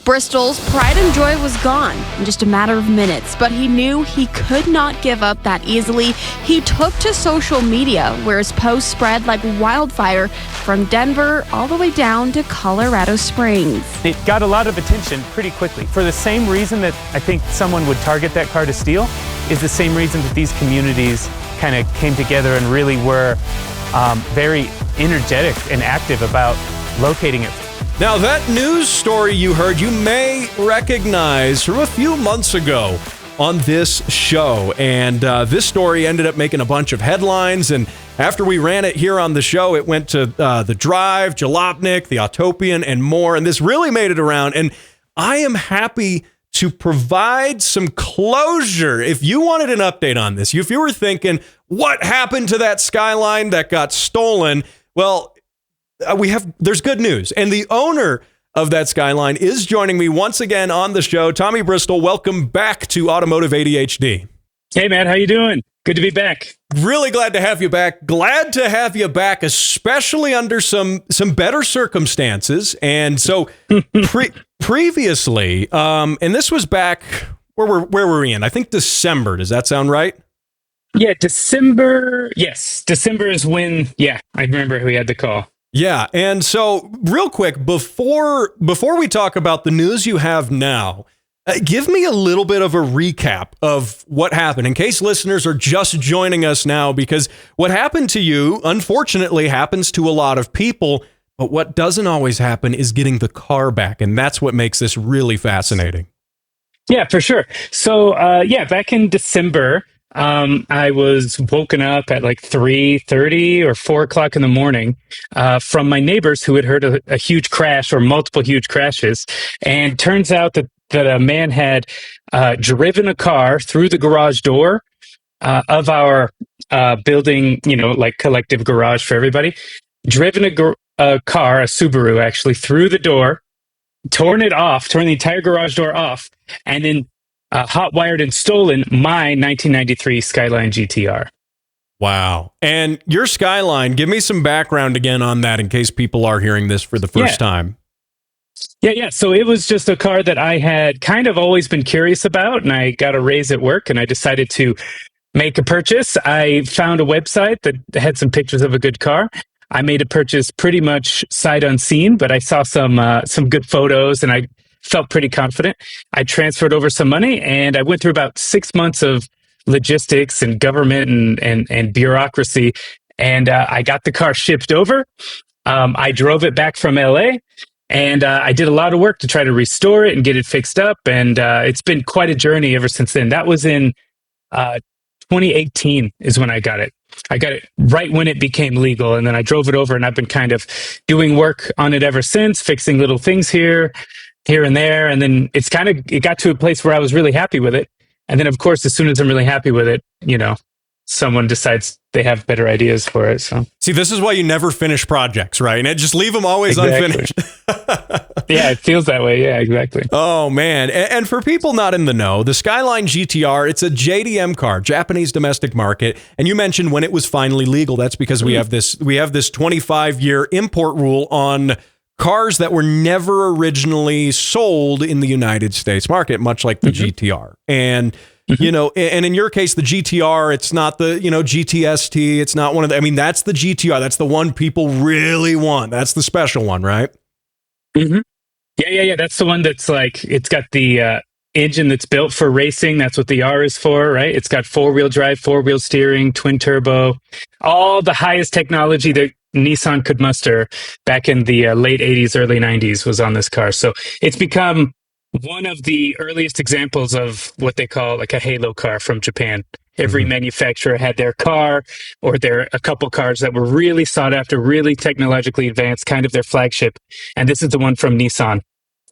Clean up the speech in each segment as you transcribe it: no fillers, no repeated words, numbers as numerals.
Bristol's pride and joy was gone in just a matter of minutes, but he knew he could not give up that easily. He took to social media, where his posts spread like wildfire from Denver all the way down to Colorado Springs. It got a lot of attention pretty quickly. For the same reason that I think someone would target that car to steal is the same reason that these communities kind of came together and really were very energetic and active about locating it. Now, that news story you heard, you may recognize from a few months ago on this show. And this story ended up making a bunch of headlines. And after we ran it here on the show, it went to The Drive, Jalopnik, The Autopian, and more. And this really made it around. And I am happy to provide some closure. If you wanted an update on this, if you were thinking, what happened to that Skyline that got stolen? Well, there's good news. And the owner of that Skyline is joining me once again on the show. Tommy Bristol, welcome back to Automotive ADHD. Hey, man, how you doing? Good to be back. Really glad to have you back. Glad to have you back, especially under some better circumstances. And so previously, and this was back, where were we in? I think December. Does that sound right? Yeah, December. Yes, December is when, I remember we had the call. Yeah, and so real quick, before we talk about the news you have now, give me a little bit of a recap of what happened, in case listeners are just joining us now, because what happened to you, unfortunately, happens to a lot of people, but what doesn't always happen is getting the car back, and that's what makes this really fascinating. Yeah, for sure. So, back in December, I was woken up at like 3:30 or 4 o'clock in the morning from my neighbors who had heard a huge crash or multiple huge crashes. And turns out that a man had driven a car through the garage door of our building, like collective garage for everybody, driven a car, a Subaru actually, through the door, torn the entire garage door off, and then hot-wired and stolen my 1993 Skyline GTR. Wow. And your Skyline, give me some background again on that in case people are hearing this for the first time. Yeah. So it was just a car that I had kind of always been curious about, and I got a raise at work, and I decided to make a purchase. I found a website that had some pictures of a good car. I made a purchase pretty much sight unseen, but I saw some good photos, and I felt pretty confident. I transferred over some money, and I went through about 6 months of logistics and government and bureaucracy, and I got the car shipped over. I drove it back from LA, and I did a lot of work to try to restore it and get it fixed up, and it's been quite a journey ever since then. That was in 2018 is when I got it. I got it right when it became legal, and then I drove it over, and I've been kind of doing work on it ever since, fixing little things here and there, and then it got to a place where I was really happy with it. And then, of course, as soon as I'm really happy with it, someone decides they have better ideas for it. So, see, this is why you never finish projects, right? And just leave them always unfinished. Yeah, it feels that way. Yeah, exactly. Oh, man. And for people not in the know, the Skyline GTR, it's a JDM car, Japanese domestic market. And you mentioned when it was finally legal. That's because we have this 25-year import rule on cars that were never originally sold in the United States market, much like the GTR. And, and in your case, the GTR, it's not the, GTST. It's not one of the, that's the GTR. That's the one people really want. That's the special one, right? Mm-hmm. Yeah. That's the one that's like, it's got the engine that's built for racing. That's what the R is for, right? It's got 4-wheel drive, 4-wheel steering, twin turbo, all the highest technology that Nissan could muster back in the late 80s, early 90s was on this car. So it's become one of the earliest examples of what they call like a halo car from Japan. Every manufacturer had their car or a couple cars that were really sought after, really technologically advanced, kind of their flagship. And this is the one from Nissan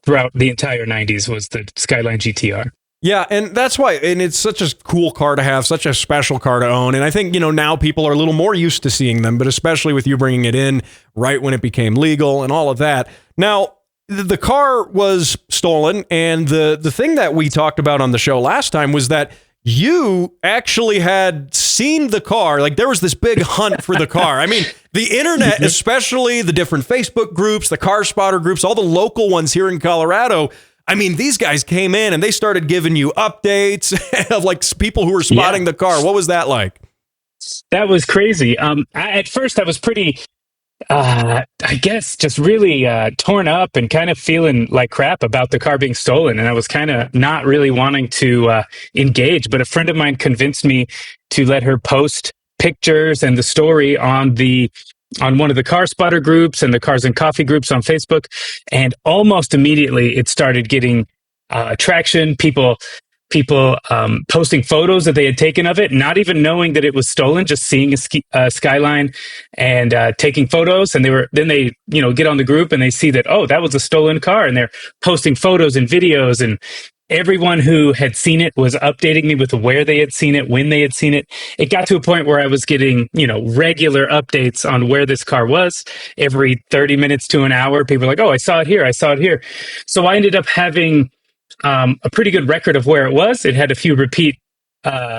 throughout the entire 90s was the Skyline GTR. Yeah, and that's why, and it's such a cool car to have, such a special car to own. And I think, now people are a little more used to seeing them, but especially with you bringing it in right when it became legal and all of that. Now, the car was stolen, and the thing that we talked about on the show last time was that you actually had seen the car. Like, there was this big hunt for the car. The internet, especially the different Facebook groups, the car spotter groups, all the local ones here in Colorado, I mean, these guys came in and they started giving you updates of like people who were spotting the car. What was that like? That was crazy. At first, I was pretty, I guess, just really torn up and kind of feeling like crap about the car being stolen. And I was kind of not really wanting to engage. But a friend of mine convinced me to let her post pictures and the story on one of the car spotter groups and the Cars and Coffee groups on Facebook. And almost immediately, it started getting traction. People posting photos that they had taken of it, not even knowing that it was stolen, just seeing a Skyline and taking photos. And then they get on the group and they see that, oh, that was a stolen car, and they're posting photos and videos. And everyone who had seen it was updating me with where they had seen it, when they had seen it. It got to a point where I was getting regular updates on where this car was. Every 30 minutes to an hour, people were like, oh, I saw it here, I saw it here. So I ended up having a pretty good record of where it was. It had a few repeat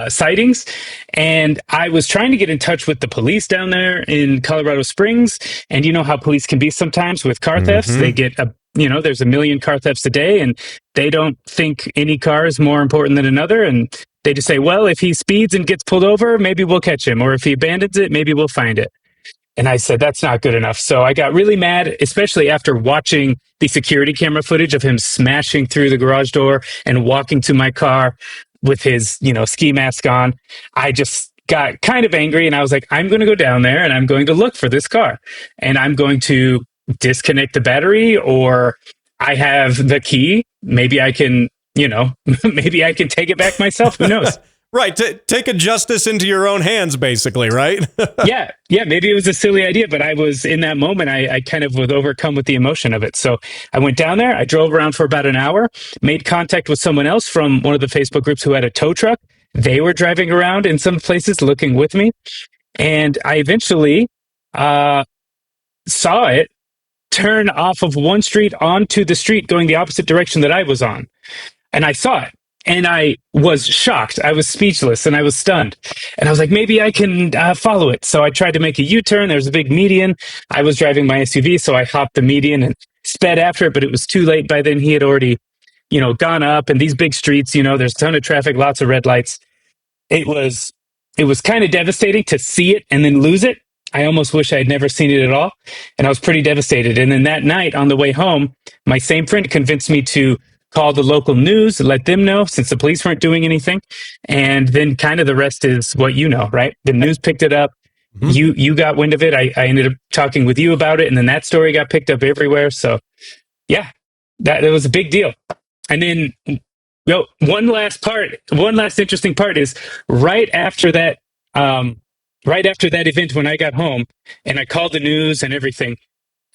sightings, and I was trying to get in touch with the police down there in Colorado Springs. And you know how police can be sometimes with car thefts. They get there's a million car thefts a day, and they don't think any car is more important than another. And they just say, well, if he speeds and gets pulled over, maybe we'll catch him. Or if he abandons it, maybe we'll find it. And I said, that's not good enough. So I got really mad, especially after watching the security camera footage of him smashing through the garage door and walking to my car with his, ski mask on. I just got kind of angry, and I was like, I'm going to go down there and I'm going to look for this car, and I'm going to disconnect the battery, or I have the key. Maybe I can, maybe I can take it back myself. Who knows? Right. Take a justice into your own hands, basically, right? Yeah. Maybe it was a silly idea, but I was in that moment, I kind of was overcome with the emotion of it. So I went down there, I drove around for about an hour, made contact with someone else from one of the Facebook groups who had a tow truck. They were driving around in some places looking with me. And I eventually saw it turn off of one street onto the street going the opposite direction that I was on. And I saw it. And I was shocked. I was speechless and I was stunned. And I was like, maybe I can follow it. So I tried to make a U-turn. There was a big median. I was driving my SUV, so I hopped the median and sped after it, but it was too late by then. He had already, gone up. And these big streets, there's a ton of traffic, lots of red lights. It was kind of devastating to see it and then lose it. I almost wish I had never seen it at all. And I was pretty devastated. And then that night on the way home, my same friend convinced me to call the local news, let them know, since the police weren't doing anything. And then kind of the rest is what you know, right? The news picked it up. You got wind of it. I ended up talking with you about it. And then that story got picked up everywhere. So yeah, that was a big deal. And then one last interesting part is right after that event, when I got home and I called the news and everything,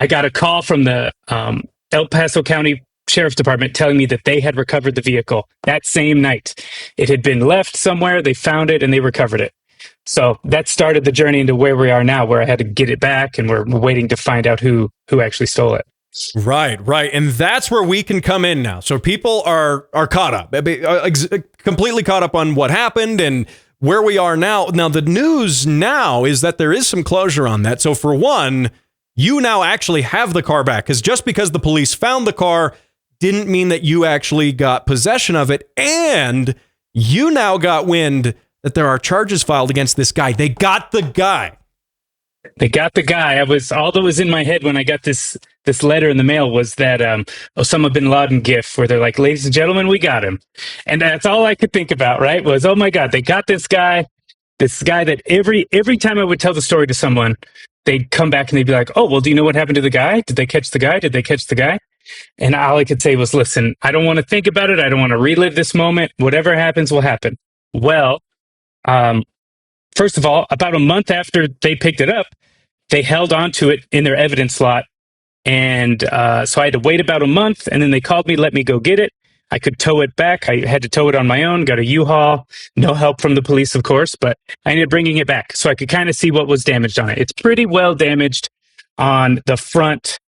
I got a call from the El Paso County Sheriff's Department telling me that they had recovered the vehicle that same night. It had been left somewhere, they found it, and they recovered it. So that started the journey into where we are now, where I had to get it back, and we're waiting to find out who actually stole it. Right. And that's where we can come in now. So people are caught up, completely caught up on what happened and where we are now. Now, the news now is that there is some closure on that. So for one, you now actually have the car back, because just because the police found the car didn't mean that you actually got possession of it. And you now got wind that there are charges filed against this guy. They got the guy. All that was in my head when I got this letter in the mail was that Osama bin Laden gif, where they're like, ladies and gentlemen, we got him. And that's all I could think about, right? Was, oh my God, they got this guy that every time I would tell the story to someone, they'd come back and they'd be like, oh, well, do you know what happened to the guy? Did they catch the guy? And all I could say was, listen, I don't want to think about it. I don't want to relive this moment. Whatever happens will happen. Well, first of all, about a month after they picked it up, they held on to it in their evidence slot. And so I had to wait about a month, and then they called me, let me go get it. I could tow it back. I had to tow it on my own, got a U-Haul, no help from the police, of course, but I ended up bringing it back so I could kind of see what was damaged on it. It's pretty well damaged on the front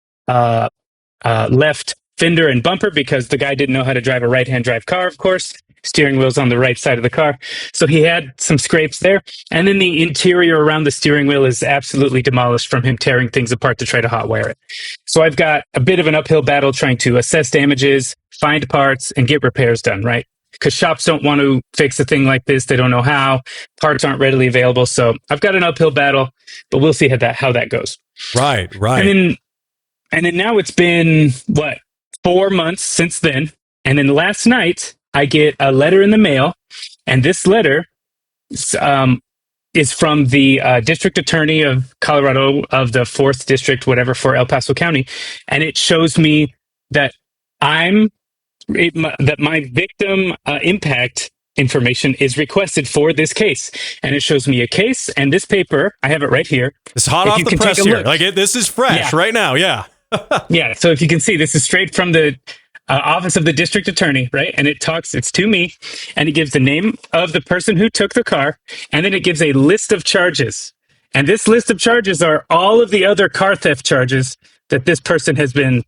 left fender and bumper, because the guy didn't know how to drive a right-hand drive car, of course. steering wheel's on the right side of the car. So he had some scrapes there. And then the interior around the steering wheel is absolutely demolished from him tearing things apart to try to hot wire it. So I've got a bit of an uphill battle trying to assess damages, find parts, and get repairs done, right? Because shops don't want to fix a thing like this. They don't know how. Parts aren't readily available. So I've got an uphill battle, but we'll see how that goes. Right. And then now it's been, 4 months since then. And then last night, I get a letter in the mail. And this letter is from the district attorney of Colorado, of the 4th district, whatever, for El Paso County. And it shows me that that my victim impact information is requested for this case. And it shows me a case, and this paper, I have it right here. It's hot off the press here. This is fresh right now. Yeah. Yeah. So if you can see, this is straight from the office of the district attorney, right? And it's to me, and it gives the name of the person who took the car, and then it gives a list of charges. And this list of charges are all of the other car theft charges that this person has been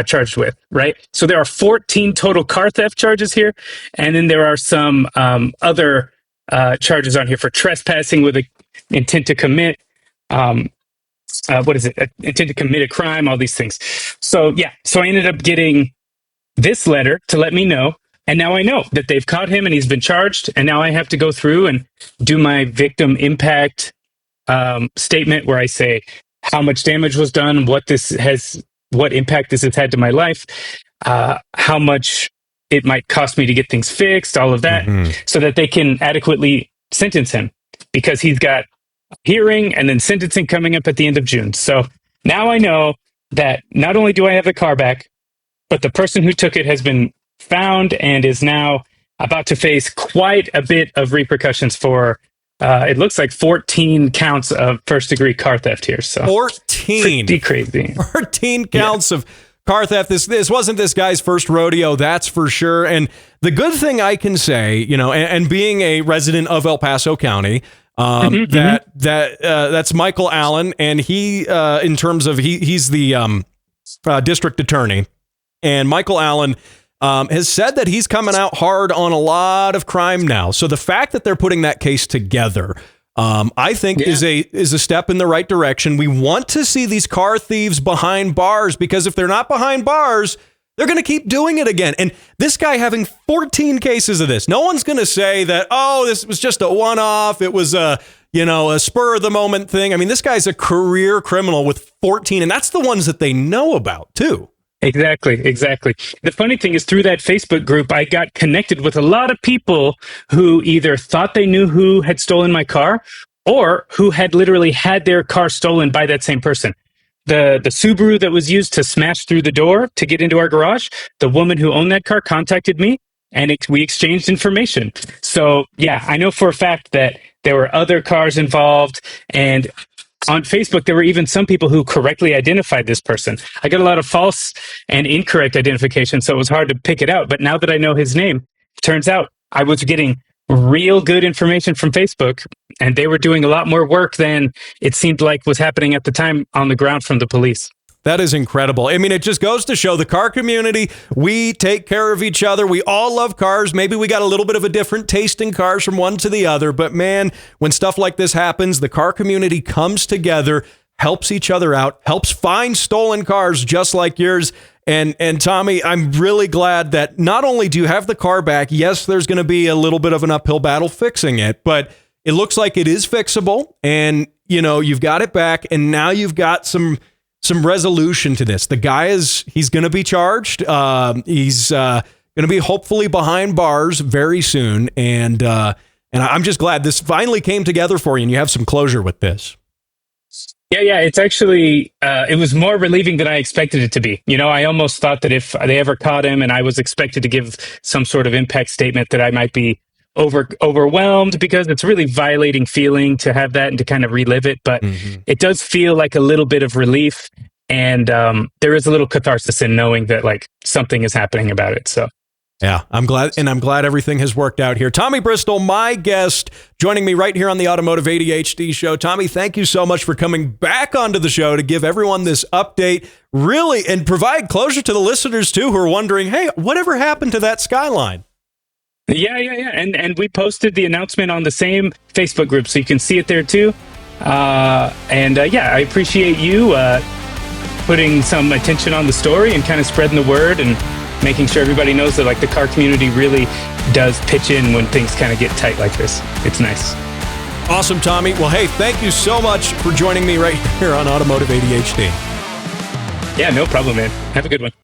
charged with, right? So there are 14 total car theft charges here, and then there are some other charges on here for trespassing with an intent to commit. Intent to commit a crime, all these things. So I ended up getting this letter to let me know. And now I know that they've caught him and he's been charged. And now I have to go through and do my victim impact statement where I say how much damage was done, what impact this has had to my life, how much it might cost me to get things fixed, all of that, so that they can adequately sentence him, because he's got hearing and then sentencing coming up at the end of June. So now I know that not only do I have the car back, but the person who took it has been found and is now about to face quite a bit of repercussions for, it looks like 14 counts of first-degree car theft here. So 14. Pretty crazy. 14 counts of car theft. This wasn't this guy's first rodeo, that's for sure. And the good thing I can say, and being a resident of El Paso County, that's Michael Allen, and he, in terms of he's the district attorney, and Michael Allen has said that he's coming out hard on a lot of crime now. So the fact that they're putting that case together, I think is a step in the right direction. We want to see these car thieves behind bars, because if they're not behind bars, they're going to keep doing it again. And this guy having 14 cases of this, no one's going to say that, this was just a one-off. It was a spur of the moment thing. I mean, this guy's a career criminal with 14, and that's the ones that they know about too. Exactly. The funny thing is, through that Facebook group, I got connected with a lot of people who either thought they knew who had stolen my car, or who had literally had their car stolen by that same person. The Subaru that was used to smash through the door to get into our garage, the woman who owned that car contacted me, and we exchanged information. So yeah, I know for a fact that there were other cars involved, and on Facebook, there were even some people who correctly identified this person. I got a lot of false and incorrect identification, so it was hard to pick it out. But now that I know his name, turns out I was getting real good information from Facebook, and they were doing a lot more work than it seemed like was happening at the time on the ground from the police. That is incredible. I mean, it just goes to show the car community, we take care of each other. We all love cars. Maybe we got a little bit of a different taste in cars from one to the other. But man, when stuff like this happens, the car community comes together, helps each other out, helps find stolen cars just like yours. And Tommy, I'm really glad that not only do you have the car back, yes, there's going to be a little bit of an uphill battle fixing it, but it looks like it is fixable, and you've got it back, and now you've got some resolution to this. The guy he's going to be charged. He's going to be hopefully behind bars very soon. And I'm just glad this finally came together for you and you have some closure with this. Yeah. It's actually, it was more relieving than I expected it to be. I almost thought that if they ever caught him and I was expected to give some sort of impact statement, that I might be overwhelmed, because it's really violating feeling to have that and to kind of relive it. But it does feel like a little bit of relief, and there is a little catharsis in knowing that like something is happening about it. So yeah, I'm glad everything has worked out here. Tommy Bristol, my guest, joining me right here on the Automotive ADHD show. Tommy, thank you so much for coming back onto the show to give everyone this update, really, and provide closure to the listeners too, who are wondering, hey, whatever happened to that Skyline? Yeah. And we posted the announcement on the same Facebook group, so you can see it there too. I appreciate you putting some attention on the story and kind of spreading the word and making sure everybody knows that like the car community really does pitch in when things kind of get tight like this. It's nice. Awesome, Tommy. Well, hey, thank you so much for joining me right here on Automotive ADHD. Yeah, no problem, man. Have a good one.